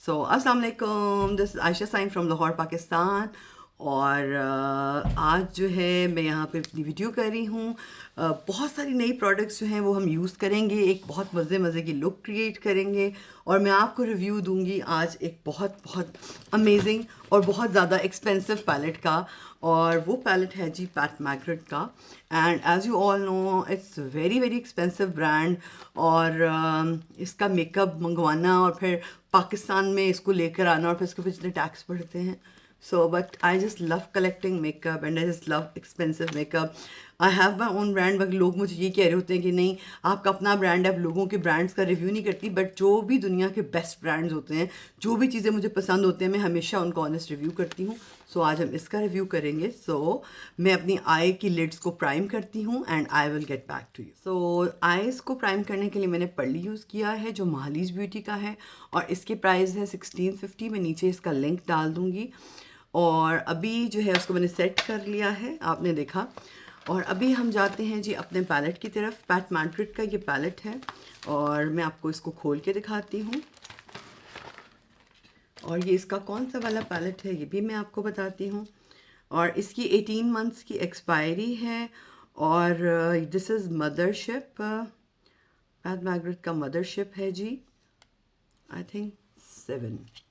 सो अस्सलाम वालेकुम, this Ayesha sign from Lahore Pakistan. और आज जो है मैं यहाँ पे अपनी वीडियो कर रही हूँ। बहुत सारी नई प्रोडक्ट्स जो हैं वो हम यूज़ करेंगे, एक बहुत मज़े मज़े की लुक क्रिएट करेंगे और मैं आपको रिव्यू दूंगी आज एक बहुत बहुत अमेजिंग और बहुत ज़्यादा एक्सपेंसिव पैलेट का। और वो पैलेट है जी पैट मैकग्राथ का। And as you all know it's very very expensive brand. और इसका मेकअप मंगवाना और फिर पाकिस्तान में इसको लेकर आना और फिर इसके पीछे टैक्स पड़ते हैं। So but I just love collecting makeup and I just love expensive makeup. I have my own brand, मगर लोग मुझे ये कह रहे होते हैं कि नहीं, आपका अपना ब्रांड है, आप लोगों के ब्रांड्स का रिव्यू नहीं करती। बट जो भी दुनिया के बेस्ट ब्रांड्स होते हैं, जो भी चीज़ें मुझे पसंद होती हैं, मैं हमेशा उनको ऑनेस्ट रिव्यू करती हूँ। सो आज हम इसका रिव्यू करेंगे। सो मैं अपनी आई की लिड्स को प्राइम करती हूँ and I will get back to you. So eyes को प्राइम करने के लिए मैंने पर्ली यूज़ किया है जो महालीज ब्यूटी का है और इसकी प्राइस है 1650। मैं नीचे इसका लिंक डाल दूँगी। और अभी जो है उसको मैंने सेट कर लिया है, आपने देखा। और अभी हम जाते हैं जी अपने पैलेट की तरफ। पैट मैकग्राथ का ये पैलेट है और मैं आपको इसको खोल के दिखाती हूँ। और ये इसका कौन सा वाला पैलेट है ये भी मैं आपको बताती हूँ। और इसकी 18 मंथ्स की एक्सपायरी है। और this is Mothership, Pat McGrath का मदरशिप है जी, आई थिंक 7।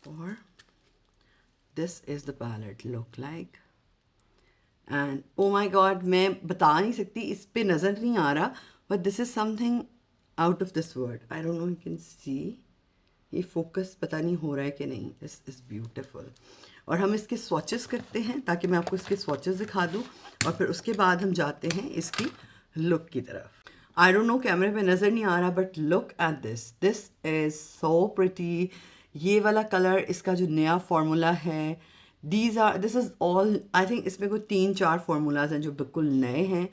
और this is the palette look like. And oh my god, मैं बता नहीं सकती, इस पे नज़र नहीं आ रहा, but this is something out of this world. I don't know, you can सी, ये फोकस पता नहीं हो रहा है कि नहीं। This is beautiful. और हम इसके स्वॉचेस करते हैं ताकि मैं आपको इसके स्वॉचेस दिखा दूँ और फिर उसके बाद हम जाते हैं इसकी लुक की तरफ। आई डोंट नो कैमरे पे नज़र नहीं आ रहा, but look at this, this is so pretty. ये वाला कलर इसका जो नया फार्मूला है, this is all, I think इसमें कोई 3-4 फार्मूलाज हैं जो बिल्कुल नए हैं।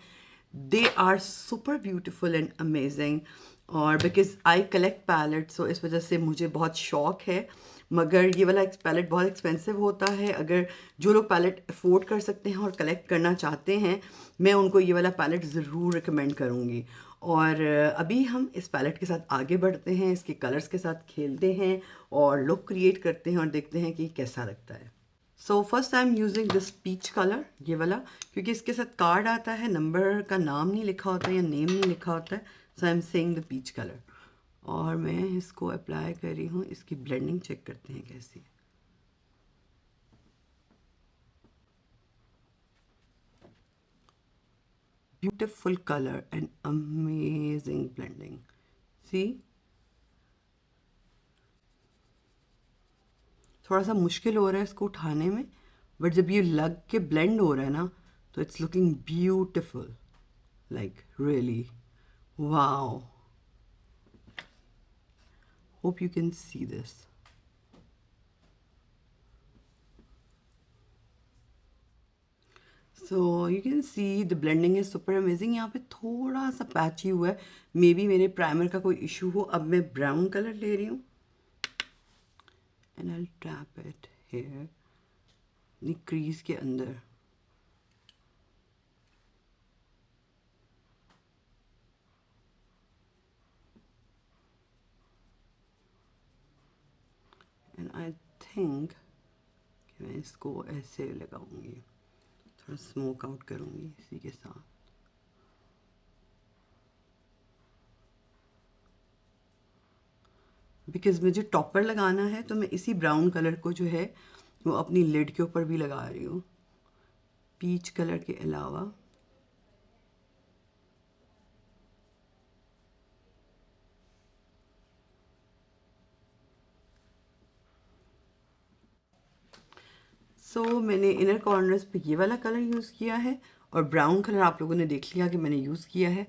They are super beautiful and amazing. और because I collect palette, so इस वजह से मुझे बहुत शौक है। मगर ये वाला पैलेट बहुत एक्सपेंसिव होता है। अगर जो लोग पैलेट अफोर्ड कर सकते हैं और कलेक्ट करना चाहते हैं, मैं उनको ये वाला पैलेट ज़रूर रिकमेंड करूँगी। और अभी हम इस पैलेट के साथ आगे बढ़ते हैं, इसके कलर्स के साथ खेलते हैं और लुक क्रिएट करते हैं और देखते हैं कि कैसा लगता है। So first I am using this peach colour, ये वाला, क्योंकि इसके साथ कार्ड आता है, नंबर का नाम नहीं लिखा होता या नेम नहीं लिखा होता है। So I am saying the peach colour. और मैं इसको अप्लाई कर रही हूँ। इसकी ब्लेंडिंग चेक करते हैं कैसी है। Beautiful colour and amazing blending. See, थोड़ा सा मुश्किल हो रहा है इसको उठाने में, बट जब ये लग के ब्लेंड हो रहा है ना, तो it's looking beautiful, like really wow. Hope you can see this. So you can see the blending is super amazing. यहाँ पे थोड़ा सा पैची हुआ है, मे बी मेरे प्राइमर का कोई इशू हो। अब मैं ब्राउन कलर ले रही हूँ and I tap it here, crease के अंदर। एंड आई थिंक कि मैं इसको ऐसे लगाऊंगी, थोड़ा स्मोक आउट करूंगी इसी के साथ। बिकॉज मुझे टॉपर लगाना है, तो मैं इसी ब्राउन कलर को जो है वो अपनी लिड के ऊपर भी लगा रही हूँ, पीच कलर के अलावा। मैंने इनर कॉर्नर्स पे ये वाला कलर यूज़ किया है और ब्राउन कलर आप लोगों ने देख लिया कि मैंने यूज़ किया है।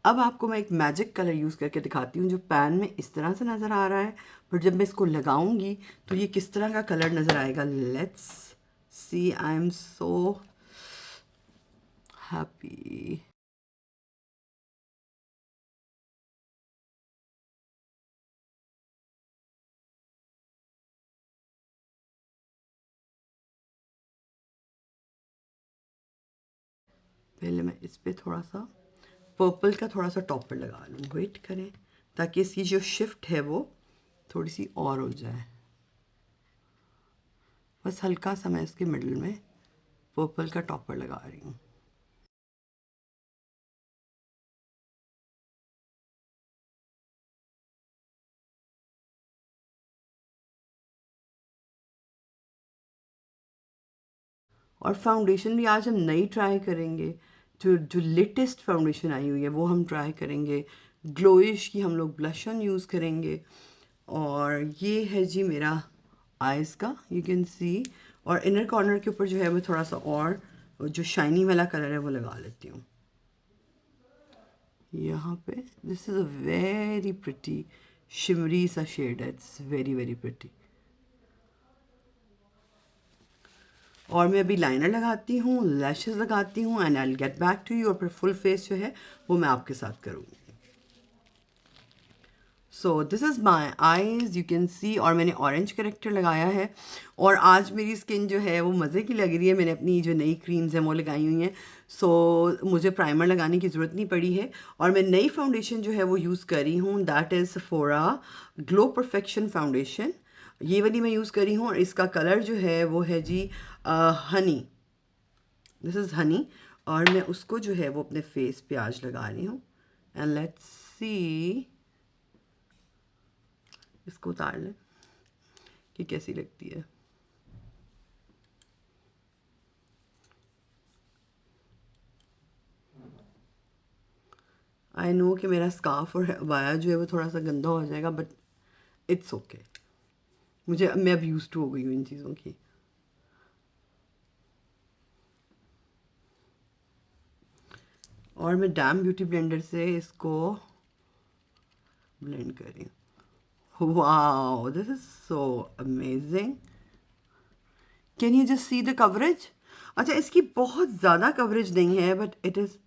अब आपको मैं एक मैजिक कलर यूज़ करके दिखाती हूँ जो पैन में इस तरह से नज़र आ रहा है, पर जब मैं इसको लगाऊंगी तो ये किस तरह का कलर नज़र आएगा। Let's see, I am so happy. पहले मैं इस पर थोड़ा सा पर्पल का थोड़ा सा टॉपर लगा लूँ, वेट करें ताकि इसकी जो शिफ्ट है वो थोड़ी सी और हो जाए। बस हल्का सा मैं इसके मिडल में पर्पल का टॉपर लगा रही हूँ। और फाउंडेशन भी आज हम नई ट्राई करेंगे, जो जो लेटेस्ट फाउंडेशन आई हुई है वो हम ट्राई करेंगे। ग्लोइश की हम लोग ब्लश ऑन यूज़ करेंगे। और ये है जी मेरा आइज़ का, यू कैन सी। और इनर कॉर्नर के ऊपर जो है मैं थोड़ा सा और जो शाइनी वाला कलर है वो लगा लेती हूँ यहाँ पे। This is a very pretty shimmery सा शेड है, इट्स वेरी वेरी प्रिटी। और मैं अभी लाइनर लगाती हूँ, लैशेस लगाती हूँ, and I will get back to you. और फिर फुल फेस जो है वो मैं आपके साथ करूँगी। So this is my eyes, you can सी। और मैंने ऑरेंज करेक्टर लगाया है। और आज मेरी स्किन जो है वो मज़े की लग रही है। मैंने अपनी जो नई क्रीम्स हैं वो लगाई हुई हैं, सो मुझे प्राइमर लगाने की ज़रूरत नहीं पड़ी है। और मैं नई फाउंडेशन जो है वो यूज़ कर रही हूँ, that is Sephora glow perfection foundation. ये वाली मैं यूज़ कर रही हूँ और इसका कलर जो है वो है जी हनी, दिस इज़ हनी। और मैं उसको जो है वो अपने फेस पे आज लगा रही हूँ। एंड लेट्स सी, इसको उतार लें कि कैसी लगती है। आई नो कि मेरा स्कार्फ और वाया जो है वो थोड़ा सा गंदा हो जाएगा, बट इट्स ओके। मैं अब यूज टू हो गई हूँ इन चीज़ों की। और मैं डैम ब्यूटी ब्लेंडर से इसको ब्लेंड कर रही हूँ। Wow, this is so amazing. Can you just see the coverage? अच्छा, इसकी बहुत ज़्यादा कवरेज नहीं है, but it is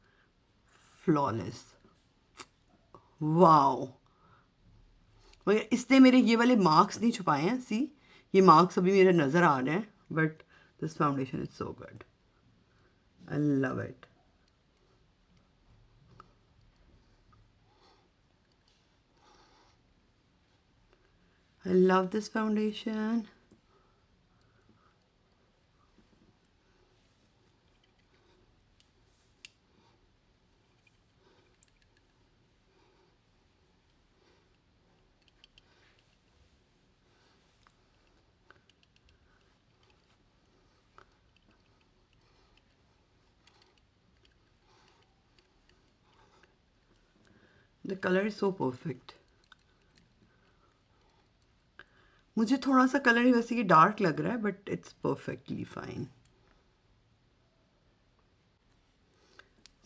flawless. Wow, मगर इसने मेरे ये वाले मार्क्स नहीं छुपाए हैं। सी, ये मार्क्स अभी मेरे नज़र आ रहे हैं, but this foundation is so good, I love it. I love this foundation. The color is so perfect. मुझे थोड़ा सा कलर ही वैसे कि डार्क लग रहा है, but it's perfectly fine.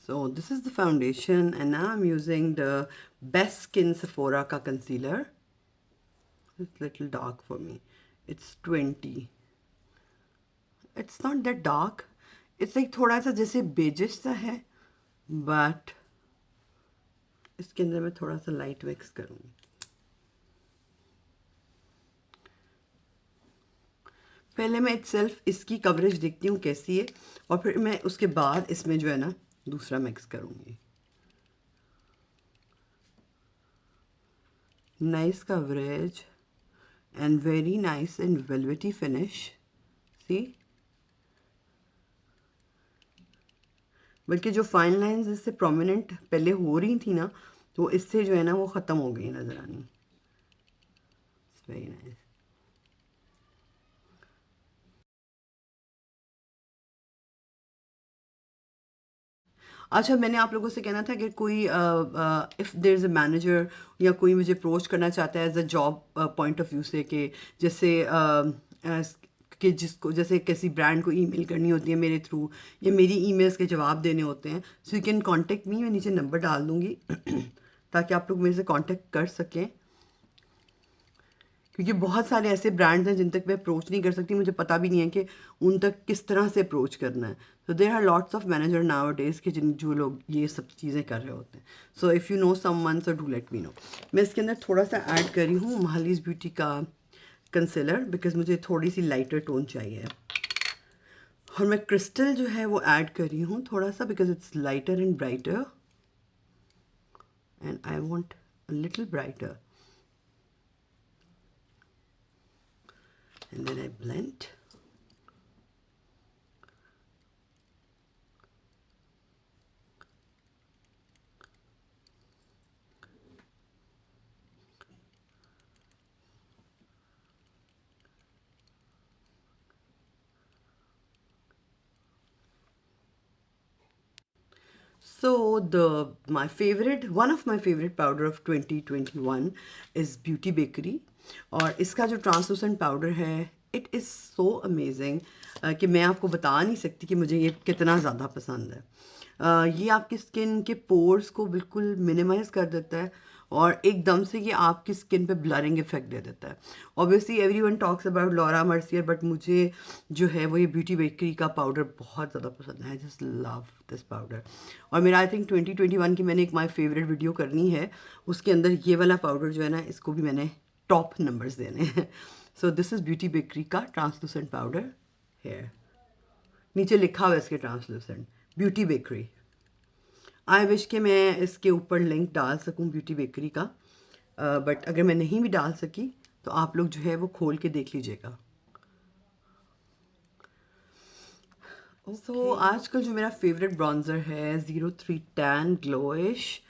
So this is the foundation, and now I'm using the Best Skin Sephora का concealer. It's little dark for me. It's 20. It's not that dark. It's like थोड़ा सा जैसे beigish सा है, but इसके अंदर मैं थोड़ा सा लाइट मिक्स करूँगी। पहले मैं इटसेल्फ इसकी कवरेज देखती हूँ कैसी है, और फिर मैं उसके बाद इसमें जो है ना दूसरा मिक्स करूँगी। Nice coverage and very nice and velvety finish. See, बल्कि जो फाइन लाइंस इससे प्रोमिनेंट पहले हो रही थी ना, तो इससे जो है ना वो ख़त्म हो गई नज़र आनी। It's very nice. अच्छा, मैंने आप लोगों से कहना था कि कोई if there is a manager या कोई मुझे अप्रोच करना चाहता है as a job point of view से, कि जैसे कि जिसको जैसे किसी ब्रांड को ईमेल करनी होती है मेरे थ्रू, या मेरी ईमेल्स के जवाब देने होते हैं, so you can contact me. मैं नीचे नंबर डाल दूँगी ताकि आप लोग मेरे से कांटेक्ट कर सकें, क्योंकि बहुत सारे ऐसे ब्रांड्स हैं जिन तक मैं अप्रोच नहीं कर सकती। मुझे पता भी नहीं है कि उन तक किस तरह से अप्रोच करना है। तो there are lots of manager nowadays के जो लोग ये सब चीज़ें कर रहे होते हैं। So if you know someone, so do let me know. मैं इसके अंदर थोड़ा सा ऐड कर रही हूँ महालीज ब्यूटी का कंसीलर, बिकॉज मुझे थोड़ी सी लाइटर टोन चाहिए। और मैं क्रिस्टल जो है वो ऐड कर रही हूँ थोड़ा सा, because it's lighter and brighter, and I want a little brighter. and then I blend. So one of my favorite powder of 2021 is Beauty Bakery, और इसका जो ट्रांसलूसेंट पाउडर है इट इज़ सो अमेजिंग कि मैं आपको बता नहीं सकती कि मुझे ये कितना ज़्यादा पसंद है। ये आपकी स्किन के पोर्स को बिल्कुल मिनिमाइज़ कर देता है और एकदम से ये आपकी स्किन पे ब्लरिंग इफेक्ट दे देता है। Obviously everyone talks about Laura Mercier, but मुझे जो है वो ये ब्यूटी बेकरी का पाउडर बहुत ज़्यादा पसंद है। आई जस्ट लव दिस पाउडर। और मेरा आई थिंक 2021 की मैंने एक माई फेवरेट वीडियो करनी है, उसके अंदर ये वाला पाउडर जो है ना, इसको भी मैंने टॉप नंबर्स देने हैं। So this is beauty bakery का ट्रांसलूसेंट पाउडर हेयर। नीचे लिखा हुआ है इसके translucent beauty bakery. I wish कि मैं इसके ऊपर लिंक डाल सकूं ब्यूटी बेकरी का, बट अगर मैं नहीं भी डाल सकी तो आप लोग जो है वो खोल के देख लीजिएगा। सो आजकल जो मेरा फेवरेट ब्रॉन्ज़र है 03 tan glowish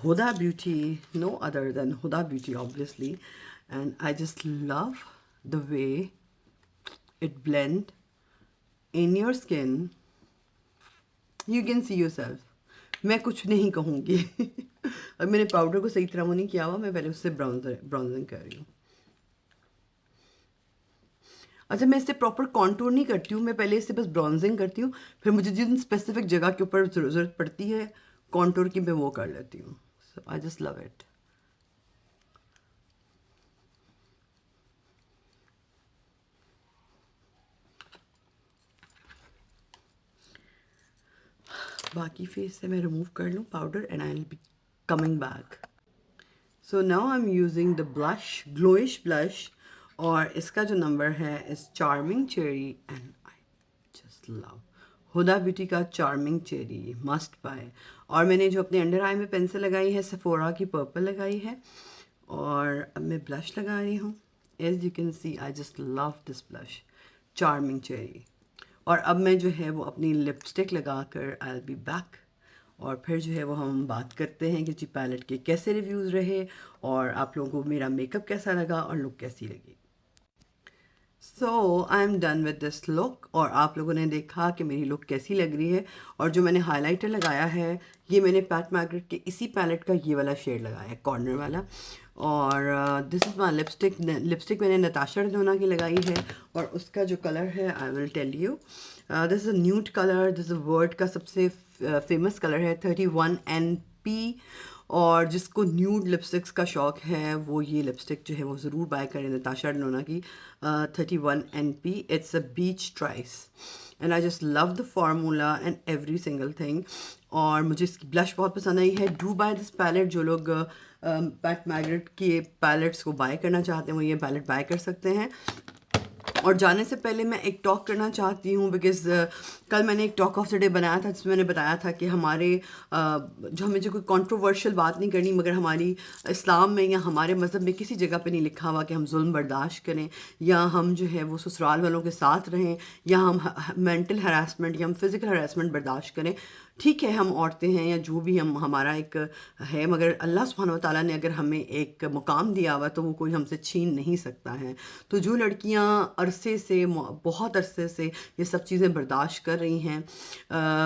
Huda Beauty, no other than Huda Beauty obviously, and I just love the way it blend in your skin. You can see your self. मैं कुछ नहीं कहूँगी। अब मैंने पाउडर को सही तरह वो नहीं किया हुआ, मैं पहले उससे ब्राउजिंग कर रही हूँ। अच्छा, मैं इससे प्रॉपर कॉन्टूर नहीं करती हूँ, मैं पहले इससे बस ब्राउजिंग करती हूँ, फिर मुझे जिन स्पेसिफिक जगह के ऊपर ज़रूरत पड़ती है कॉन्टूर की, मैं वो कर लेती हूँ। So I just love it. बाकी फेस से मैं रिमूव कर लूँ powder and I will be coming back. So now I am using the blush, glowish blush, और इसका जो नंबर है इस charming cherry, and I just love Huda Beauty का चार्मिंग चेरी, मस्ट बाय। और मैंने जो अपने अंडर आई में पेंसिल लगाई है सेफोरा की पर्पल लगाई है, और अब मैं ब्लश लगा रही हूँ। As you can see I just love this blush charming cherry. और अब मैं जो है वो अपनी लिपस्टिक लगा कर आई विल बी बैक, और फिर जो है वो हम बात करते हैं कि जी पैलेट के कैसे रिव्यूज़ रहे और आप लोगों को मेरा मेकअप कैसा लगा और लुक कैसी लगी। So I am done with this look, और आप लोगों ने देखा कि मेरी लुक कैसी लग रही है। और जो मैंने हाइलाइटर लगाया है ये मैंने पैट मैग्नेट के इसी पैलेट का ये वाला शेड लगाया है, कॉर्नर वाला। और दिस इज़ माई लिपस्टिक मैंने नताशा डेनोना की लगाई है, और उसका जो कलर है I will tell you, this is nude colour. This is world का सबसे फेमस कलर है 31 NP, और जिसको न्यूड लिपस्टिक्स का शौक़ है वो ये लिपस्टिक जो है वो ज़रूर बाय करें, नताशा डेनोना की 31 NP। It's a beach tries and I just love the formula and every single thing. और मुझे इसकी ब्लश बहुत पसंद आई है। Do buy this palette. जो लोग पैट मैग्नेट के पैलेट्स को बाय करना चाहते हैं वो ये पैलेट बाय कर सकते हैं। और जाने से पहले मैं एक टॉक करना चाहती हूँ, बिकॉज़ कल मैंने एक टॉक ऑफ द डे बनाया था जिसमें मैंने बताया था कि हमारे जो हमें जो कोई कंट्रोवर्शियल बात नहीं करनी, मगर हमारी इस्लाम में या हमारे मज़हब में किसी जगह पे नहीं लिखा हुआ कि हम जुल्म बर्दाश्त करें, या हम जो है वो ससुराल वालों के साथ रहें, या हम मेंटल हरासमेंट या हम फिज़िकल हरासमेंट बर्दाश्त करें। ठीक है, हम औरतें हैं या जो भी हम हमारा एक है, मगर अल्लाह सुब्हानहू व तआला ने अगर हमें एक मुकाम दिया हुआ तो वो कोई हमसे छीन नहीं सकता है। तो जो लड़कियां बहुत अरसे से ये सब चीज़ें बर्दाश्त कर रही हैं,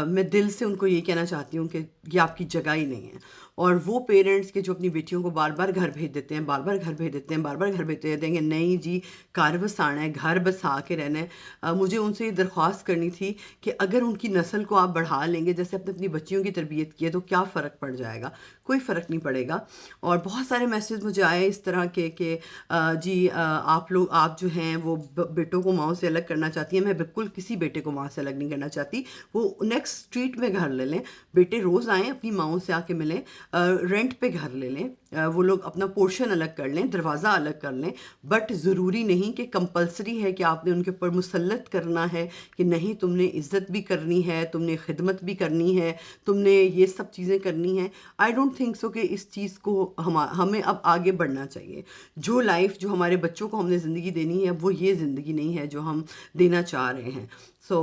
मैं दिल से उनको ये कहना चाहती हूँ कि ये आपकी जगह ही नहीं है। और वो पेरेंट्स के जो अपनी बेटियों को बार बार घर भेज देते हैं, बार बार घर भेज देते हैं, बार बार घर भेज देंगे, नहीं जी घर बसाना है, घर बसा के रहना है। मुझे उनसे ये दरख्वास्त करनी थी कि अगर उनकी नस्ल को आप बढ़ा लेंगे जैसे अपने अपनी बच्चियों की तरबियत की है तो क्या फ़र्क पड़ जाएगा? कोई फ़र्क नहीं पड़ेगा। और बहुत सारे मैसेज मुझे आए इस तरह के कि आप जो हैं वो बेटों को माओ से अलग करना चाहती हैं। मैं बिल्कुल किसी बेटे को माँ से अलग नहीं करना चाहती। वो नेक्स्ट स्ट्रीट में घर ले लें, बेटे रोज़ आएँ अपनी माओ से आके मिलें, रेंट पे घर ले लें, वो लोग अपना पोर्शन अलग कर लें, दरवाज़ा अलग कर लें, बट ज़रूरी नहीं कि कंपलसरी है कि आपने उनके ऊपर मुसल्लत करना है कि नहीं, तुमने इज़्ज़त भी करनी है, तुमने खिदमत भी करनी है, तुमने ये सब चीज़ें करनी है। आई डोंट थिंक सो कि इस चीज़ को हमें अब आगे बढ़ना चाहिए। जो लाइफ जो हमारे बच्चों को हमने ज़िंदगी देनी है वो ये ज़िंदगी नहीं है जो हम देना चाह रहे हैं। सो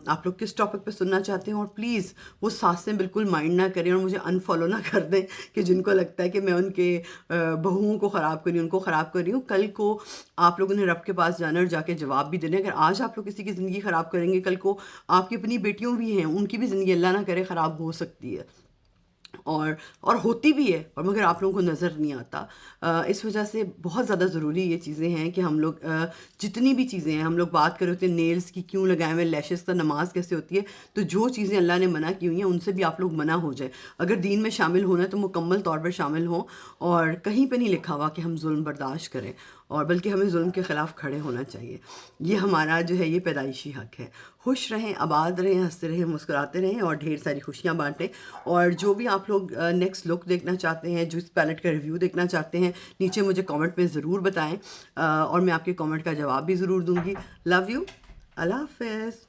आप लोग किस टॉपिक पे सुनना चाहते हैं, और प्लीज़ वो सासें बिल्कुल माइंड ना करें और मुझे अनफॉलो ना कर दें कि जिनको लगता है कि मैं उनके बहुओं को ख़राब कर रही हूँ, उनको ख़राब कर रही हूँ। कल को आप लोगों ने रब के पास जाना और जाके जवाब भी देने। अगर आज आप लोग किसी की ज़िंदगी ख़राब करेंगे, कल को आपकी अपनी बेटियों भी हैं, उनकी भी ज़िंदगी अल्लाह ना करे ख़राब हो सकती है, और होती भी है, और मगर आप लोगों को नज़र नहीं आता। इस वजह से बहुत ज़्यादा ज़रूरी ये चीज़ें हैं कि हम लोग जितनी भी चीज़ें हैं, हम लोग बात कर रहे होते हैं नेल्स की क्यों लगाए हुए, लैशेस का नमाज कैसे होती है, तो जो चीज़ें अल्लाह ने मना की हुई हैं उनसे भी आप लोग मना हो जाए। अगर दीन में शामिल होना है तो मुकम्मल तौर पर शामिल हों, और कहीं पे नहीं लिखा हुआ कि हम जुल्म बर्दाश्त करें, और बल्कि हमें जुल्म के ख़िलाफ़ खड़े होना चाहिए। ये हमारा जो है ये पैदाइशी हक है। खुश रहें, आबाद रहें, हंसते रहें, मुस्कुराते रहें, और ढेर सारी खुशियाँ बांटें। और जो भी आप लोग नेक्स्ट लुक देखना चाहते हैं, जो इस पैलेट का रिव्यू देखना चाहते हैं, नीचे मुझे कमेंट में ज़रूर बताएं, और मैं आपके कमेंट का जवाब भी ज़रूर दूंगी। लव यू, अल्लाह हाफ़िज़।